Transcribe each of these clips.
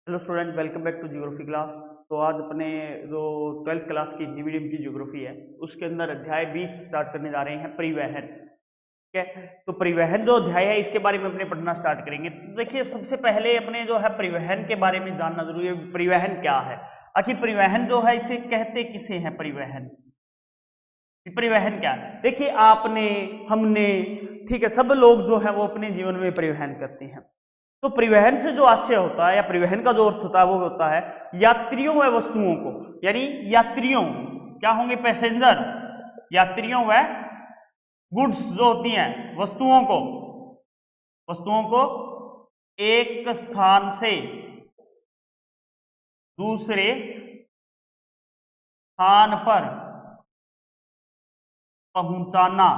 Hello student, welcome back to geography class. तो आज अपने जो 12th क्लास की हिंदी मीडियम की ज्योग्राफी है उसके अंदर अध्याय 20 स्टार्ट करने जा रहे हैं, परिवहन। ठीक है, तो परिवहन जो अध्याय है इसके बारे में अपने पढ़ना स्टार्ट करेंगे। तो देखिए, सबसे पहले अपने जो है परिवहन के बारे में जानना जरूरी है। परिवहन क्या है, आखिर परिवहन जो है इसे कहते किसे हैं? परिवहन परिवहन क्या है? देखिए, आपने, हमने, ठीक है, सब लोग जो है वो अपने जीवन में परिवहन करते हैं। तो परिवहन से जो आशय होता है या परिवहन का जो अर्थ होता है वो होता है यात्रियों व वस्तुओं को, यानी यात्रियों क्या होंगे? पैसेंजर, यात्रियों व गुड्स जो होती हैं, वस्तुओं को एक स्थान से दूसरे स्थान पर पहुंचाना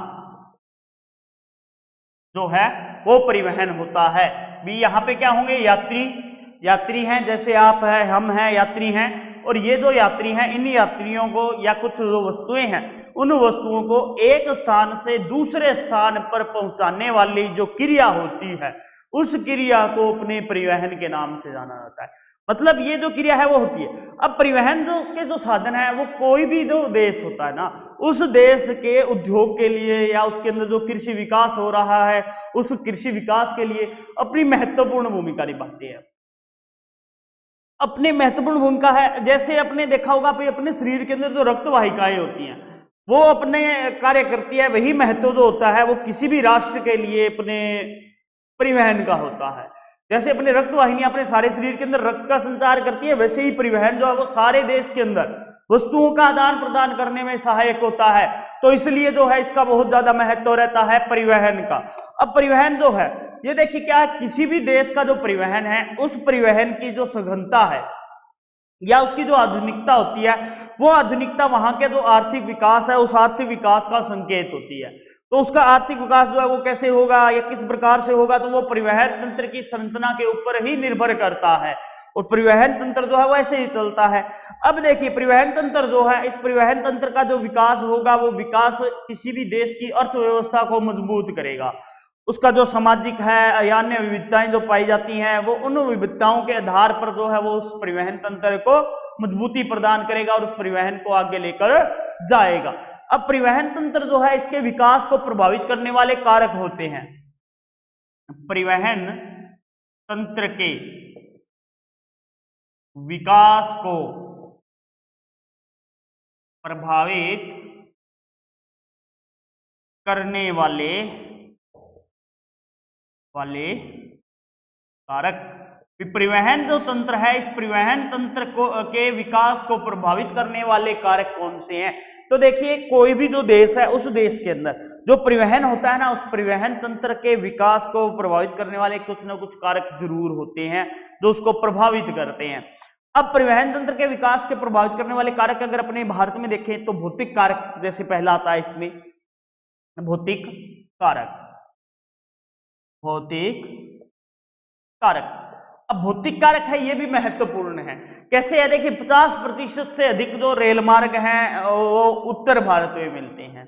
जो है वो परिवहन होता है। भी यहाँ पे क्या होंगे? यात्री हैं, जैसे आप हैं, हम हैं, यात्री हैं। और ये जो यात्री हैं, इन यात्रियों को या कुछ जो वस्तुएं हैं, उन वस्तुओं को एक स्थान से दूसरे स्थान पर पहुंचाने वाली जो क्रिया होती है, उस क्रिया को अपने परिवहन के नाम से जाना जाता है। मतलब ये जो क्रिया है वो होती है। अब परिवहन जो साधन है वो कोई भी जो देश होता है ना, उस देश के उद्योग के लिए या उसके अंदर जो कृषि विकास हो रहा है, उस कृषि विकास के लिए अपनी महत्वपूर्ण भूमिका निभाते हैं। अपनी महत्वपूर्ण भूमिका है। जैसे अपने देखा होगा अपने शरीर के अंदर जो रक्त वाहिकाएं होती हैं वो अपने कार्य करती है। वही महत्व जो होता है वो किसी भी राष्ट्र के लिए अपने परिवहन का होता है। जैसे अपने रक्त वाहिनियां अपने सारे शरीर के अंदर रक्त का संचार करती है, वैसे ही परिवहन जो है वो सारे देश के अंदर वस्तुओं का आदान प्रदान करने में सहायक होता है। तो इसलिए जो है इसका बहुत ज्यादा महत्व रहता है परिवहन का। अब परिवहन जो है ये देखिए क्या है, किसी भी देश का जो परिवहन है उस परिवहन की जो सघनता है या उसकी जो आधुनिकता होती है, वो आधुनिकता वहां के जो आर्थिक विकास है उस आर्थिक विकास का संकेत होती है। तो उसका आर्थिक विकास जो है वो कैसे होगा या किस प्रकार से होगा, तो वो परिवहन तंत्र की संरचना के ऊपर ही निर्भर करता है। और परिवहन तंत्र जो है वो ऐसे ही चलता है। अब देखिए, परिवहन तंत्र जो है, इस परिवहन तंत्र का जो विकास होगा वो विकास किसी भी देश की अर्थव्यवस्था को मजबूत करेगा। उसका जो सामाजिक है या अन्य विविधताएं जो पाई जाती हैं वो उन विविधताओं के आधार पर जो है वो उस परिवहन तंत्र को मजबूती प्रदान करेगा और उस परिवहन को आगे लेकर जाएगा। अब परिवहन तंत्र जो है इसके विकास को प्रभावित करने वाले कारक होते हैं। परिवहन तंत्र के विकास को प्रभावित करने वाले कारक, परिवहन जो तंत्र है इस परिवहन तंत्र के विकास को प्रभावित करने वाले कारक कौन से हैं? तो देखिए, कोई भी जो देश है उस देश के अंदर जो परिवहन होता है ना, उस परिवहन तंत्र के विकास को प्रभावित करने वाले कुछ ना कुछ कारक जरूर होते हैं जो उसको प्रभावित करते हैं। अब परिवहन तंत्र के विकास के प्रभावित करने वाले कारक अगर अपने भारत में देखें तो भौतिक कारक जैसे पहला आता है इसमें, भौतिक कारक। अब भौतिक कारक है ये भी महत्वपूर्ण है। कैसे है? देखिए, 50% से अधिक जो रेल मार्ग हैं वो उत्तर भारत में मिलते हैं।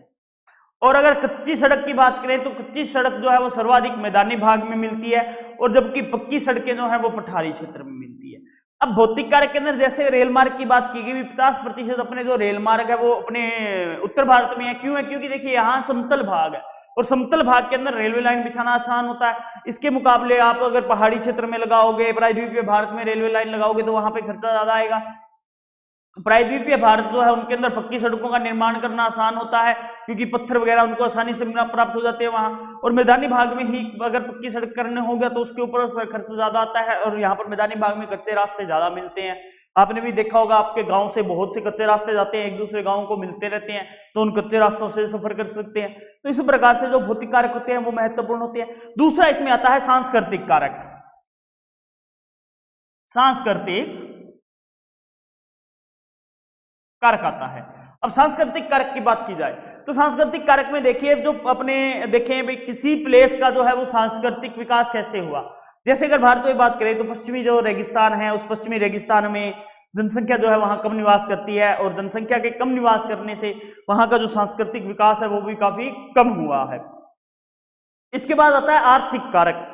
और अगर कच्ची सड़क की बात करें तो कच्ची सड़क जो है वो सर्वाधिक मैदानी भाग में मिलती है, और जबकि पक्की सड़कें जो है वो पठारी क्षेत्र में मिलती है। अब भौतिक कारक के अंदर जैसे रेल मार्ग की बात की गई, 50% अपने जो रेल मार्ग है वो अपने उत्तर भारत में है। क्यों है? क्योंकि देखिए यहाँ समतल भाग है और समतल भाग के अंदर रेलवे लाइन बिछाना आसान होता है। इसके मुकाबले आप अगर पहाड़ी क्षेत्र में लगाओगे, प्रायद्वीपीय भारत में रेलवे लाइन लगाओगे तो वहां पे खर्चा ज्यादा आएगा। प्रायद्वीपीय भारत जो है उनके अंदर पक्की सड़कों का निर्माण करना आसान होता है क्योंकि पत्थर वगैरह उनको आसानी से प्राप्त हो जाते हैं वहां। और मैदानी भाग में ही अगर पक्की सड़क करने होगा तो उसके ऊपर खर्च ज्यादा आता है, और यहाँ पर मैदानी भाग में कच्चे रास्ते ज्यादा मिलते हैं। आपने भी देखा होगा आपके गांव से बहुत से कच्चे रास्ते जाते हैं, एक दूसरे गांव को मिलते रहते हैं, तो उन कच्चे रास्तों से सफर कर सकते हैं। तो इस प्रकार से जो भौतिक कारक होते हैं वो महत्वपूर्ण होते हैं। दूसरा इसमें आता है सांस्कृतिक कारक। सांस्कृतिक कारक आता है। अब सांस्कृतिक कारक की बात की जाए तो सांस्कृतिक कारक में देखिए, जो अपने देखें भाई किसी प्लेस का जो है वो सांस्कृतिक विकास कैसे हुआ। जैसे अगर भारत में बात करें तो पश्चिमी जो रेगिस्तान है, उस पश्चिमी रेगिस्तान में जनसंख्या जो है वहां कम निवास करती है, और जनसंख्या के कम निवास करने से वहां का जो सांस्कृतिक विकास है वो भी काफी कम हुआ है। इसके बाद आता है आर्थिक कारक।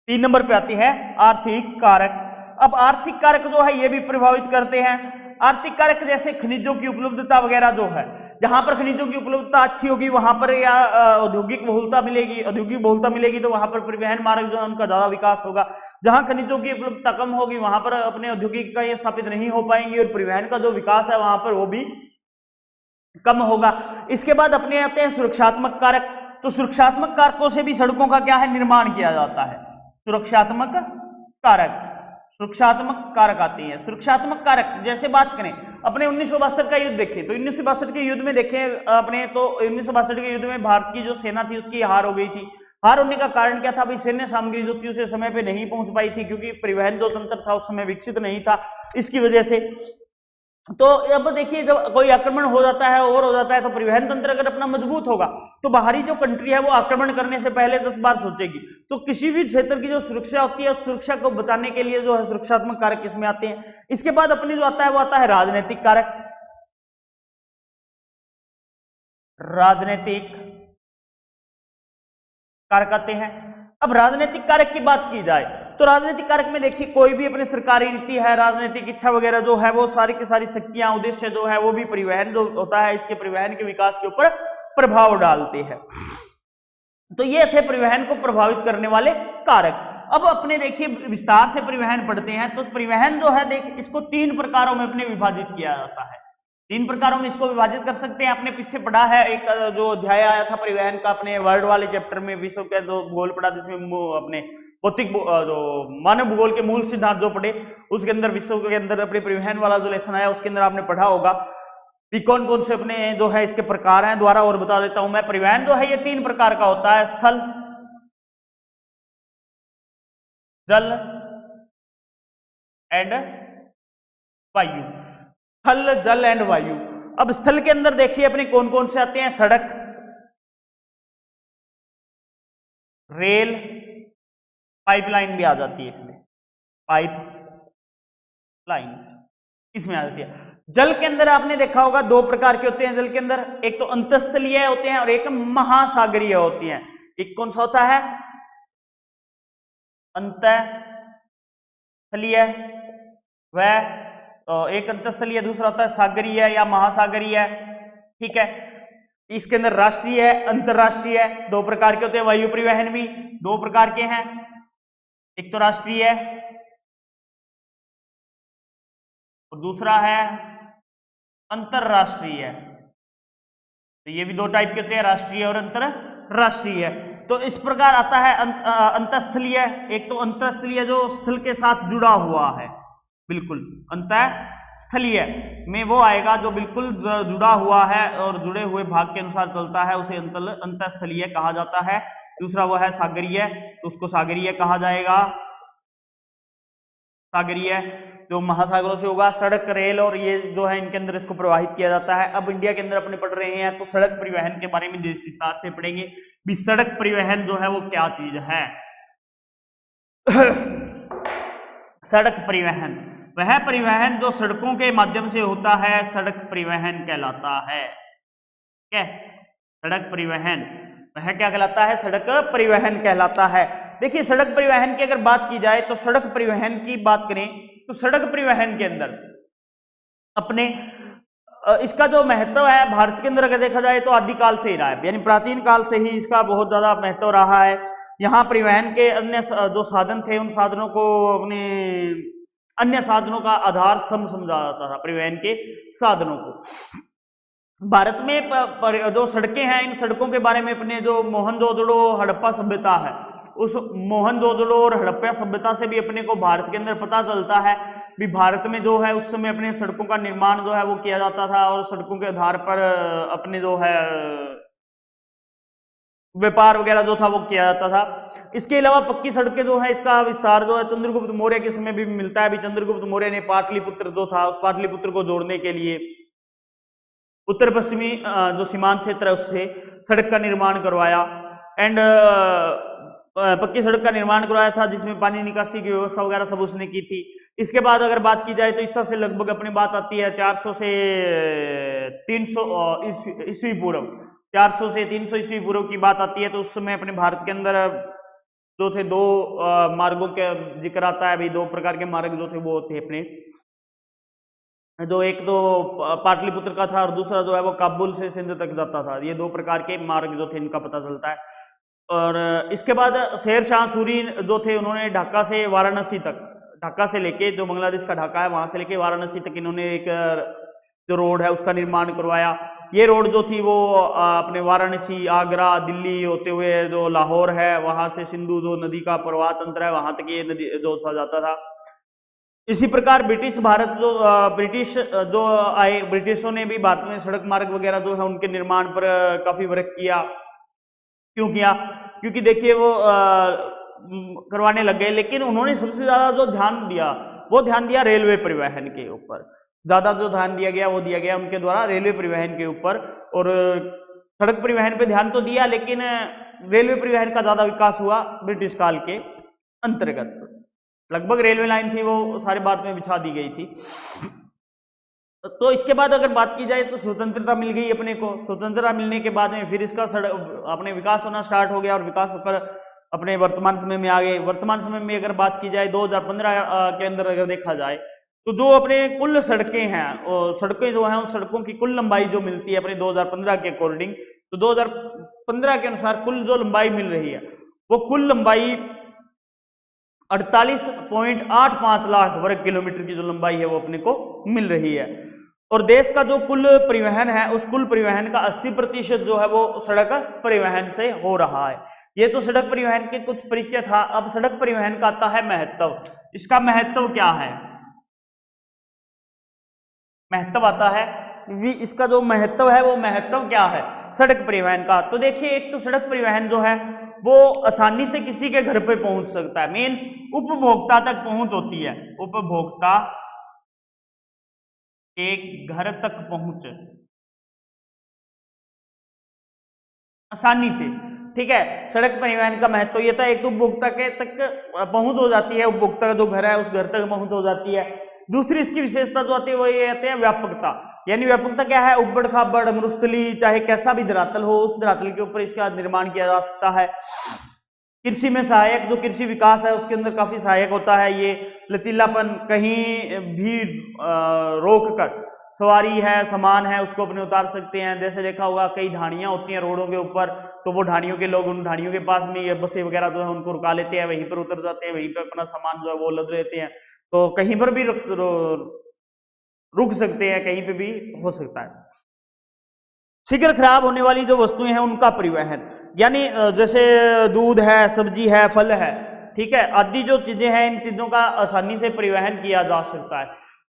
3 नंबर पे आती है आर्थिक कारक। अब आर्थिक कारक जो है ये भी प्रभावित करते हैं। आर्थिक कारक जैसे खनिजों की उपलब्धता वगैरह जो है, जहां पर खनिजों की उपलब्धता अच्छी होगी वहां पर या औद्योगिक बहुलता मिलेगी, औद्योगिक बहुलता मिलेगी तो वहां पर परिवहन मार्ग जो है उनका ज्यादा विकास होगा। जहां खनिजों की उपलब्धता कम होगी वहां पर अपने औद्योगिक इकाइयां स्थापित नहीं हो पाएंगी और परिवहन का जो विकास है वहां पर वो भी कम होगा। इसके बाद अपने आते हैं सुरक्षात्मक कारक। तो सुरक्षात्मक कारकों से भी सड़कों का क्या है, निर्माण किया जाता है। सुरक्षात्मक कारक, सुरक्षात्मक कारक आते हैं। सुरक्षात्मक कारक जैसे बात करें, अपने 1962 का युद्ध देखें तो 1962 के युद्ध में देखें अपने, तो 1962 के युद्ध में भारत की जो सेना थी उसकी हार हो गई थी। हार होने का कारण क्या था भाई, सैन्य सामग्री जो थी उसे समय पे नहीं पहुंच पाई थी, क्योंकि परिवहन जो तंत्र था उस समय विकसित नहीं था, इसकी वजह से। तो अब देखिए जब कोई आक्रमण हो जाता है और हो जाता है तो परिवहन तंत्र अगर अपना मजबूत होगा तो बाहरी जो कंट्री है वो आक्रमण करने से पहले 10 बार सोचेगी। तो किसी भी क्षेत्र की जो सुरक्षा होती है उस सुरक्षा को बचाने के लिए जो है सुरक्षात्मक कारक इसमें आते हैं। इसके बाद अपने जो आता है वो आता है राजनीतिक कारक। राजनीतिक कारक आते हैं। अब राजनीतिक कारक की बात की जाए तो राजनीतिक कारक में देखिए कोई भी अपनी सरकारी नीति है, राजनीतिक इच्छा वगैरह जो है वो सारी की सारी शक्तियां, उद्देश्य जो है वो भी परिवहन जो होता है इसके परिवहन के विकास के ऊपर प्रभाव डालते हैं। तो ये थे परिवहन को प्रभावित करने वाले कारक। अब अपने देखिए विस्तार से परिवहन पढ़ते हैं तो परिवहन जो है देख इसको 3 प्रकारों में अपने विभाजित किया जाता है। 3 प्रकारों में इसको विभाजित कर सकते हैं। आपने पीछे पढ़ा है एक जो अध्याय आया था परिवहन का अपने वर्ल्ड वाले चैप्टर में, विश्व के जो भूगोल पढ़ा जिसमें अपने भौतिक जो मानव भूगोल के मूल सिद्धांत जो पढ़े उसके अंदर विश्व के अंदर अपने परिवहन वाला जो लेसन आया उसके अंदर आपने पढ़ा होगा कि कौन कौन से अपने जो है इसके प्रकार हैं। द्वारा और बता देता हूं मैं, परिवहन जो है ये 3 प्रकार का होता है, स्थल, जल एंड वायु। स्थल, जल एंड वायु। अब स्थल के अंदर देखिए अपने कौन कौन से आते हैं, सड़क, रेल, पाइपलाइन भी आ जाती है इसमें, पाइप लाइन्स इसमें आ जाती है। जल के अंदर आपने देखा होगा 2 प्रकार के होते हैं जल के अंदर, एक तो अंतस्थलीय होते हैं और एक महासागरीय होती हैं। एक कौन सा होता है, अंतस्थलीय, वह तो एक अंतस्थलीय, दूसरा होता है सागरीय या महासागरीय। ठीक है, इसके अंदर राष्ट्रीय है, अंतरराष्ट्रीय है, 2 प्रकार के होते हैं। वायु परिवहन भी 2 प्रकार के हैं, एक तो राष्ट्रीय है और दूसरा है अंतरराष्ट्रीय। तो ये भी 2 टाइप के होते हैं, राष्ट्रीय और अंतरराष्ट्रीय। तो इस प्रकार आता है अंतस्थलीय। एक तो अंतस्थलीय जो स्थल के साथ जुड़ा हुआ है, बिल्कुल अंतस्थलीय में वो आएगा जो बिल्कुल जुड़ा हुआ है और जुड़े हुए भाग के अनुसार चलता है, उसे अंतस्थलीय कहा जाता है। दूसरा वो है सागरीय, तो उसको सागरीय कहा जाएगा। सागरीय जो महासागरों से होगा। सड़क, रेल और ये जो है इनके अंदर इसको प्रवाहित किया जाता है। अब इंडिया के अंदर अपने पढ़ रहे हैं तो सड़क परिवहन के बारे में विस्तार से पढ़ेंगे भी सड़क परिवहन जो है वो क्या चीज है। सड़क परिवहन वह परिवहन जो सड़कों के माध्यम से होता है, सड़क परिवहन कहलाता है। क्या सड़क परिवहन वह क्या कहलाता है, सड़क परिवहन कहलाता है। देखिए सड़क परिवहन की अगर बात की जाए तो सड़क परिवहन की बात करें तो सड़क परिवहन के अंदर अपने इसका जो महत्व है भारत के अंदर अगर देखा जाए तो आदिकाल से ही रहा है, यानी प्राचीन काल से ही इसका बहुत ज्यादा महत्व रहा है। यहाँ परिवहन के अन्य जो साधन थे उन साधनों को अपने अन्य साधनों का आधार स्तंभ समझा जाता था, परिवहन के साधनों को। भारत में जो सड़कें हैं इन सड़कों के बारे में अपने जो मोहनजोदड़ो हड़प्पा सभ्यता है, उस मोहनजोदड़ो और हड़प्पा सभ्यता से भी अपने को भारत के अंदर पता चलता है भी भारत में जो है उस समय अपने सड़कों का निर्माण जो है वो किया जाता था और सड़कों के आधार पर अपने जो है व्यापार वगैरह जो था वो किया जाता था। इसके अलावा पक्की सड़कें जो है इसका विस्तार जो है चंद्रगुप्त मौर्य के समय भी मिलता है। भी चंद्रगुप्त मौर्य ने पाटलिपुत्र जो था उस पाटलिपुत्र को जोड़ने के लिए उत्तर पश्चिमी जो सीमांत क्षेत्र है उससे सड़क का निर्माण करवाया एंड पक्की सड़क का निर्माण करवाया था जिसमें पानी निकासी की व्यवस्था वगैरह सब उसने की थी। इसके बाद अगर बात की जाए तो ईसा से लगभग अपनी बात आती है 400 से 300 ईस्वी पूर्व, 400 से 300 ईस्वी पूर्व की बात आती है। तो उस समय अपने भारत के अंदर जो थे दो मार्गों के जिक्र आता है, अभी दो प्रकार के मार्ग जो थे वो थे अपने, जो एक तो पाटलिपुत्र का था और दूसरा जो है वो काबुल से सिंध तक जाता था। ये दो प्रकार के मार्ग जो थे इनका पता चलता है। और इसके बाद शेर शाह सूरी जो थे उन्होंने ढाका से वाराणसी तक, ढाका से लेके जो बांग्लादेश का ढाका है वहां से लेके वाराणसी तक इन्होंने एक जो रोड है उसका निर्माण करवाया। ये रोड जो थी वो अपने वाराणसी, आगरा, दिल्ली होते हुए जो लाहौर है वहां से सिंधु जो नदी का प्रवाह तंत्र है वहां तक ये नदी जो था जाता था। इसी प्रकार ब्रिटिश भारत जो ब्रिटिश जो आए, ब्रिटिशों ने भी भारत में सड़क मार्ग वगैरह जो है उनके निर्माण पर काफी वर्क किया। क्यों किया? क्योंकि देखिए वो करवाने लग गए, लेकिन उन्होंने सबसे ज्यादा जो ध्यान दिया वो ध्यान दिया रेलवे परिवहन के ऊपर। ज्यादा जो ध्यान दिया गया वो दिया गया उनके द्वारा रेलवे परिवहन के ऊपर। और सड़क परिवहन पे ध्यान तो दिया, लेकिन रेलवे परिवहन का ज्यादा विकास हुआ ब्रिटिश काल के अंतर्गत। लगभग रेलवे लाइन थी वो सारे भारत में बिछा दी गई थी। तो इसके बाद अगर बात की जाए तो स्वतंत्रता मिल गई अपने को। स्वतंत्रता मिलने के बाद में फिर इसका अपने विकास होना स्टार्ट हो गया और विकास होकर अपने वर्तमान समय में आ गए। वर्तमान समय में अगर बात की जाए 2015 के अंदर अगर देखा जाए तो जो अपने कुल सड़कें हैं, सड़कें जो हैं उस सड़कों की कुल लंबाई जो मिलती है अपने 2015 के अकॉर्डिंग, तो 2015 के अनुसार कुल जो लंबाई मिल रही है वो कुल लंबाई 48.85 लाख वर्ग किलोमीटर की जो लंबाई है वो अपने को मिल रही है। और देश का जो कुल परिवहन है उस कुल परिवहन का 80% जो है वो सड़क परिवहन से हो रहा है। ये तो सड़क परिवहन के कुछ परिचय था। अब सड़क परिवहन का आता है महत्व। इसका महत्व क्या है? महत्व आता है, इसका जो महत्व है वो महत्व क्या है सड़क परिवहन का? तो देखिए, एक तो सड़क परिवहन जो है वो आसानी से किसी के घर पे पहुंच सकता है, मीन्स उपभोक्ता तक पहुंच होती है, उपभोक्ता के घर तक पहुंच आसानी से। ठीक है, सड़क परिवहन का महत्व ये था, एक तो उपभोक्ता के तक पहुंच हो जाती है, उपभोक्ता का जो घर है उस घर तक पहुंच हो जाती है। दूसरी इसकी विशेषता जो आती है वो ये आती है व्यापकता। यानी व्यापकता क्या है? उबड़ खाबड़, मरुस्थली, चाहे कैसा भी धरातल हो उस धरातल के ऊपर इसका निर्माण किया जा सकता है। कृषि में सहायक, जो कृषि विकास है उसके अंदर काफी सहायक होता है ये। लचीलापन, कहीं भी रोक कर सवारी है, सामान है, उसको अपने उतार सकते हैं। जैसे देखा होगा कई ढाणियां होती हैं रोडों के ऊपर, तो वो ढाणियों के लोग उन ढाणियों के पास में ये बसें वगैरह जो है उनको रुका लेते हैं, वहीं पर उतर जाते हैं, वहीं पर अपना सामान जो है वो लद लेते हैं। तो कहीं पर भी रुक सकते हैं, कहीं पे भी हो सकता है। शीघ्र खराब होने वाली जो वस्तुएं हैं उनका परिवहन, यानी जैसे दूध है, सब्जी है, फल है, ठीक है, आदि जो चीजें हैं इन चीजों का आसानी से परिवहन किया जा सकता है।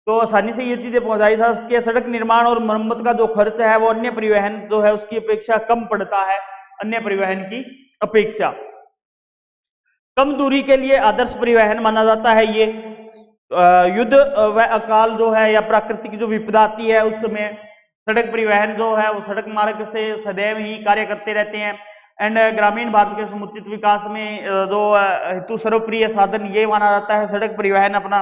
तो आसानी से ये चीजें पहुंचाई जा सकती है। सड़क निर्माण और मरम्मत का जो खर्च है वो अन्य परिवहन जो है उसकी अपेक्षा कम पड़ता है, अन्य परिवहन की अपेक्षा। कम दूरी के लिए आदर्श परिवहन माना जाता है ये। युद्ध व अकाल जो है या प्राकृतिक जो विपदा आती है उस समय सड़क परिवहन जो है वो सड़क मार्ग से सदैव ही कार्य करते रहते हैं। एंड ग्रामीण भारत के समुचित विकास में जो हेतु सर्वप्रिय साधन ये माना जाता है सड़क परिवहन अपना,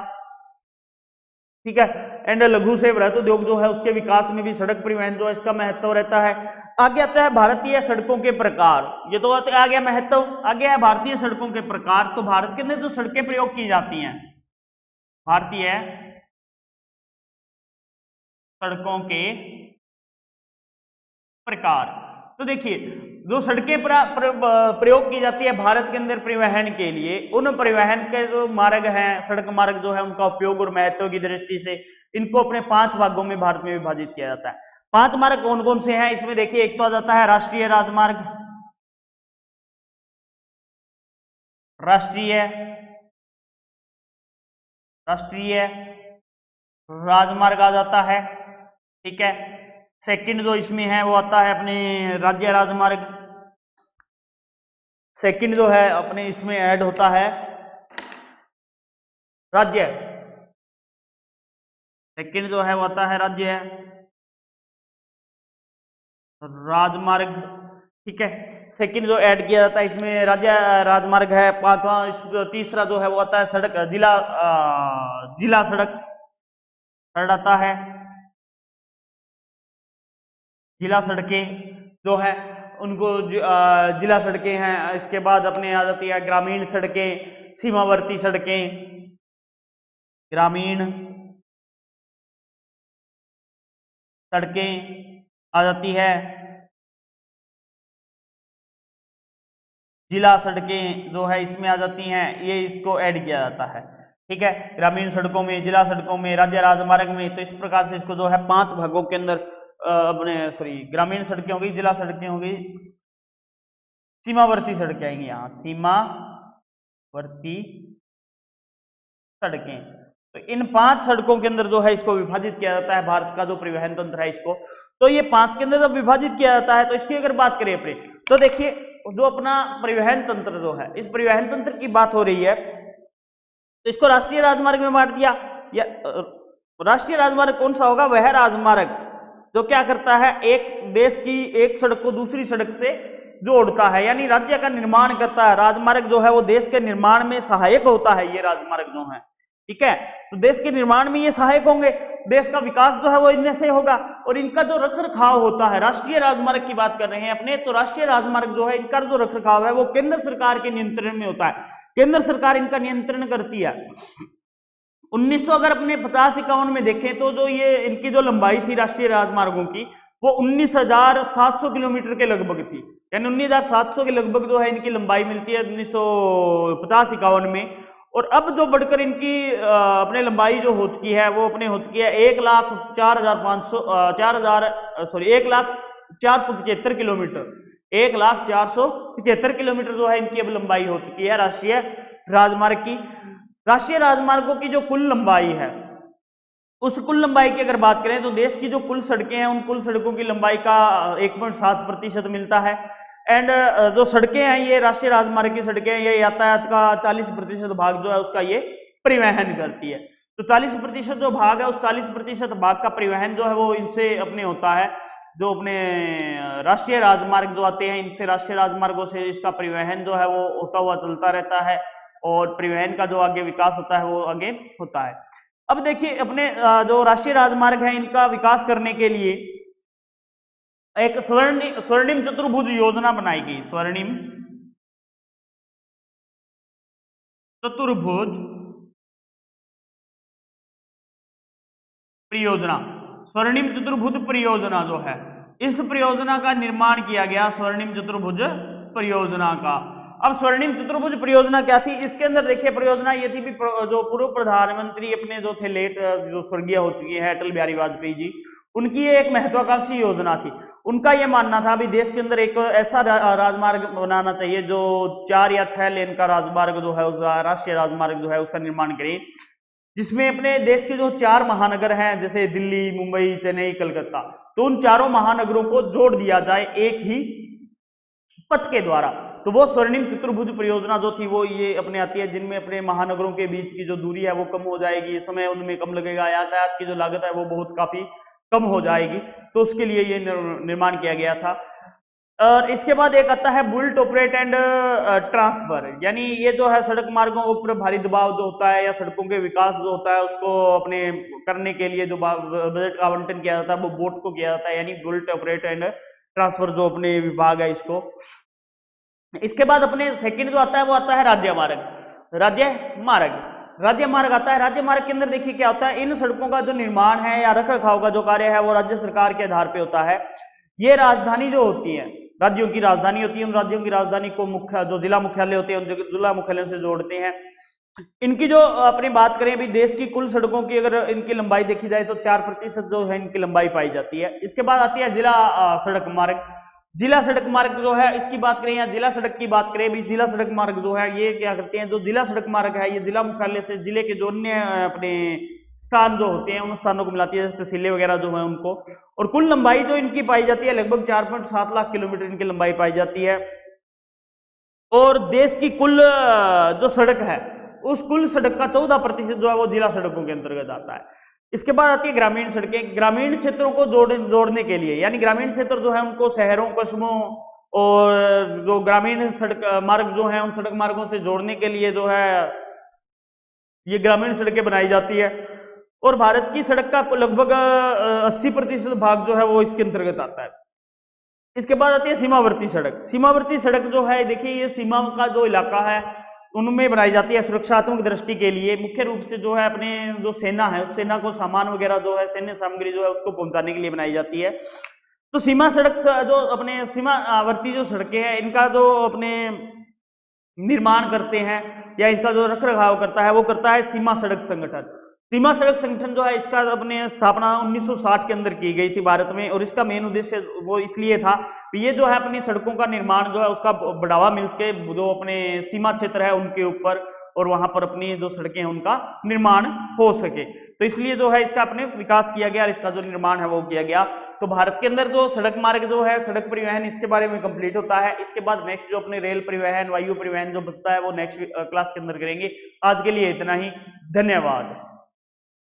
ठीक है। एंड लघु से बृहत उद्योग जो है उसके विकास में भी सड़क परिवहन जो है इसका महत्व रहता है। आगे आता है भारतीय सड़कों के प्रकार। ये तो आ गया महत्व। आगे है भारतीय सड़कों के प्रकार। तो भारत के अंदर जो सड़कें प्रयोग की जाती हैं, भारतीय सड़कों के प्रकार, तो देखिए जो सड़कें प्रयोग की जाती है भारत के अंदर परिवहन के लिए, उन परिवहन के जो मार्ग हैं, सड़क मार्ग जो है उनका उपयोग और महत्व की दृष्टि से इनको अपने 5 भागों में भारत में विभाजित किया जाता है। 5 मार्ग कौन कौन से हैं इसमें देखिए, एक तो आ जाता है राष्ट्रीय राजमार्ग, राष्ट्रीय राजमार्ग आ जाता है, ठीक है। सेकंड जो इसमें है वो आता है अपने राज्य राजमार्ग। सेकंड जो है अपने इसमें ऐड होता है राज्य, सेकंड जो है वो आता है राज्य राजमार्ग, ठीक है। सेकंड जो ऐड किया जाता है इसमें राज्य राजमार्ग है। 5वां तीसरा जो है वो आता है सड़क जिला सड़क आता है, जिला सड़कें जो है। उनको जिला सड़कें हैं। इसके बाद अपने आ जाती है ग्रामीण सड़कें, सीमावर्ती सड़कें, ग्रामीण सड़कें आ जाती है, जिला सड़कें जो है इसमें आ जाती हैं, ये इसको ऐड किया जाता है। ठीक है, ग्रामीण सड़कों में, जिला सड़कों में, राज्य राजमार्ग में, तो इस प्रकार से इसको जो है 5 भागों के अंदर अपने सॉरी ग्रामीण सड़कें हो गई, जिला सड़कें हो गई, सीमावर्ती सड़कें आएंगी यहाँ, सीमावर्ती सड़कें। तो इन 5 सड़कों के अंदर जो है इसको विभाजित किया जाता है, भारत का जो परिवहन तंत्र है इसको। तो ये 5 के अंदर जब विभाजित किया जाता है तो इसकी अगर बात करें अपने, तो देखिए जो अपना परिवहन तंत्र जो है, इस परिवहन तंत्र की बात हो रही है, तो इसको राष्ट्रीय राजमार्ग में बांट दिया। या राष्ट्रीय राजमार्ग कौन सा होगा? वह राजमार्ग जो क्या करता है, एक देश की एक सड़क को दूसरी सड़क से जोड़ता है, यानी राज्य का निर्माण करता है। राजमार्ग जो है वो देश के निर्माण में सहायक होता है, ये राजमार्ग जो है। ठीक है, तो देश के निर्माण में ये सहायक होंगे, देश का विकास जो है वो इनमें से होगा। और इनका जो रखरखाव होता है, राष्ट्रीय राजमार्ग की बात कर रहे हैं अपने, तो राष्ट्रीय राजमार्ग जो है इनका जो रखरखाव है वो केंद्र सरकार के नियंत्रण में होता है, केंद्र सरकार इनका नियंत्रण करती है। 1900 अगर अपने 50-51 में देखें तो जो ये इनकी जो लंबाई थी राष्ट्रीय राजमार्गों की वो 19,700 किलोमीटर के लगभग थी, यानी 19,700 के लगभग जो है इनकी लंबाई मिलती है 1950-51 में। और अब जो बढ़कर इनकी अपने लंबाई जो हो चुकी है वो अपने हो चुकी है 1,475 किलोमीटर, 1,475 किलोमीटर जो है इनकी अब लंबाई हो चुकी है राष्ट्रीय राजमार्ग की। राष्ट्रीय राजमार्गों की जो कुल लंबाई है, उस कुल लंबाई की अगर बात करें तो देश की जो कुल सड़कें हैं उन कुल सड़कों की लंबाई का 1.7% मिलता है। एंड जो सड़कें हैं ये राष्ट्रीय राजमार्ग की सड़कें, ये यातायात का 40% भाग जो है उसका ये परिवहन करती है। तो 40% जो भाग है उस 40% भाग का परिवहन जो है वो इनसे अपने होता है, जो अपने राष्ट्रीय राजमार्ग जो आते हैं इनसे, राष्ट्रीय राजमार्गों से इसका परिवहन जो है वो होता हुआ चलता रहता है, और परिवहन का जो आगे विकास होता है वो आगे होता है। अब देखिए अपने जो राष्ट्रीय राजमार्ग है इनका विकास करने के लिए एक स्वर्णिम चतुर्भुज योजना बनाई गई, स्वर्णिम चतुर्भुज परियोजना, स्वर्णिम चतुर्भुज परियोजना जो है, इस परियोजना का निर्माण किया गया, स्वर्णिम चतुर्भुज परियोजना का। अब स्वर्णिम चतुर्भुज परियोजना क्या थी? इसके अंदर देखिए परियोजना ये थी भी जो पूर्व प्रधानमंत्री अपने जो थे लेट जो स्वर्गीय हो चुके हैं अटल बिहारी वाजपेयी जी, उनकी ये एक महत्वाकांक्षी योजना थी। उनका ये मानना था भी देश के अंदर एक ऐसा राजमार्ग बनाना चाहिए जो 4 या 6 लेन का राजमार्ग जो है, राष्ट्रीय राजमार्ग जो है उसका निर्माण करे, जिसमें अपने देश के जो 4 महानगर हैं जैसे दिल्ली, मुंबई, चेन्नई, कलकत्ता, तो उन चारों महानगरों को जोड़ दिया जाए एक ही पथ के द्वारा। तो वो स्वर्णिम चतुर्भुज परियोजना जो थी वो ये अपने आती है, जिनमें अपने महानगरों के बीच की जो दूरी है वो कम हो जाएगी, समय उनमें कम लगेगा, यातायात की जो लागत है वो बहुत काफी कम हो जाएगी, तो उसके लिए ये निर्माण किया गया था। और इसके बाद एक आता है बुलेट ऑपरेट एंड ट्रांसफर, यानी ये जो है सड़क मार्गों के ऊपर भारी दबाव जो होता है या सड़कों के विकास जो होता है उसको अपने करने के लिए जो बजट का आवंटन किया जाता है वो बोर्ड को किया जाता है, यानी बुलेट ऑपरेट एंड ट्रांसफर जो अपने विभाग है इसको। इसके बाद अपने सेकंड जो आता है वो आता है राज्य मार्ग, राज्य मार्ग आता है। राज्य मार्ग के अंदर देखिए क्या होता है, इन सड़कों का जो निर्माण है या रखरखाव का जो कार्य है वो राज्य सरकार के आधार पे होता है। ये राजधानी जो होती है, राज्यों की राजधानी होती है, उन राज्यों की राजधानी को मुख्य जो जिला मुख्यालय होते हैं उन जिला मुख्यालयों से जोड़ते हैं। इनकी जो अपनी बात करें अभी देश की कुल सड़कों की अगर इनकी लंबाई देखी जाए तो 4% जो है इनकी लंबाई पाई जाती है। इसके बाद आती है जिला सड़क मार्ग। जिला सड़क मार्ग जो है इसकी बात करें या जिला सड़क की बात करें भी, जिला सड़क मार्ग जो है ये क्या करते हैं, जो जिला सड़क मार्ग है ये जिला मुख्यालय से जिले के जो अन्य अपने स्थान जो होते हैं उन स्थानों को मिलाती है, जैसे तहसीलें वगैरह जो है उनको। और कुल लंबाई जो इनकी पाई जाती है लगभग 4.7 लाख किलोमीटर इनकी लंबाई पाई जाती है। और देश की कुल जो सड़क है उस कुल सड़क का 14% जो है वो जिला सड़कों के अंतर्गत आता है। इसके बाद आती है ग्रामीण सड़कें। ग्रामीण क्षेत्रों को जोड़ने के लिए, यानी ग्रामीण क्षेत्र जो है उनको शहरों, कस्बों और जो ग्रामीण सड़क मार्ग जो है उन सड़क मार्गों से जोड़ने के लिए जो है ये ग्रामीण सड़कें बनाई जाती है। और भारत की सड़क का लगभग 80% भाग जो है वो इसके अंतर्गत आता है। इसके बाद आती है सीमावर्ती सड़क। सीमावर्ती सड़क जो है देखिए ये सीमा का जो इलाका है उनमें बनाई जाती है सुरक्षात्मक दृष्टि के लिए, मुख्य रूप से जो है अपने जो सेना है उस सेना को सामान वगैरह जो है सैन्य सामग्री जो है उसको पहुंचाने के लिए बनाई जाती है। तो सीमा सड़क जो अपने सीमावर्ती जो सड़कें हैं इनका जो अपने निर्माण करते हैं या इसका जो रख रखाव करता है वो करता है सीमा सड़क संगठन। सीमा सड़क संगठन जो है इसका अपने स्थापना 1960 के अंदर की गई थी भारत में, और इसका मेन उद्देश्य वो इसलिए था कि ये जो है अपनी सड़कों का निर्माण जो है उसका बढ़ावा मिल सके जो अपने सीमा क्षेत्र है उनके ऊपर, और वहां पर अपनी जो सड़कें हैं उनका निर्माण हो सके। तो इसलिए जो है इसका अपने विकास किया गया और इसका जो निर्माण है वो किया गया। तो भारत के अंदर जो सड़क मार्ग जो है सड़क परिवहन इसके बारे में कंप्लीट होता है। इसके बाद नेक्स्ट जो अपने रेल परिवहन वायु परिवहन जो बचता है वो नेक्स्ट क्लास के अंदर करेंगे। आज के लिए इतना ही, धन्यवाद।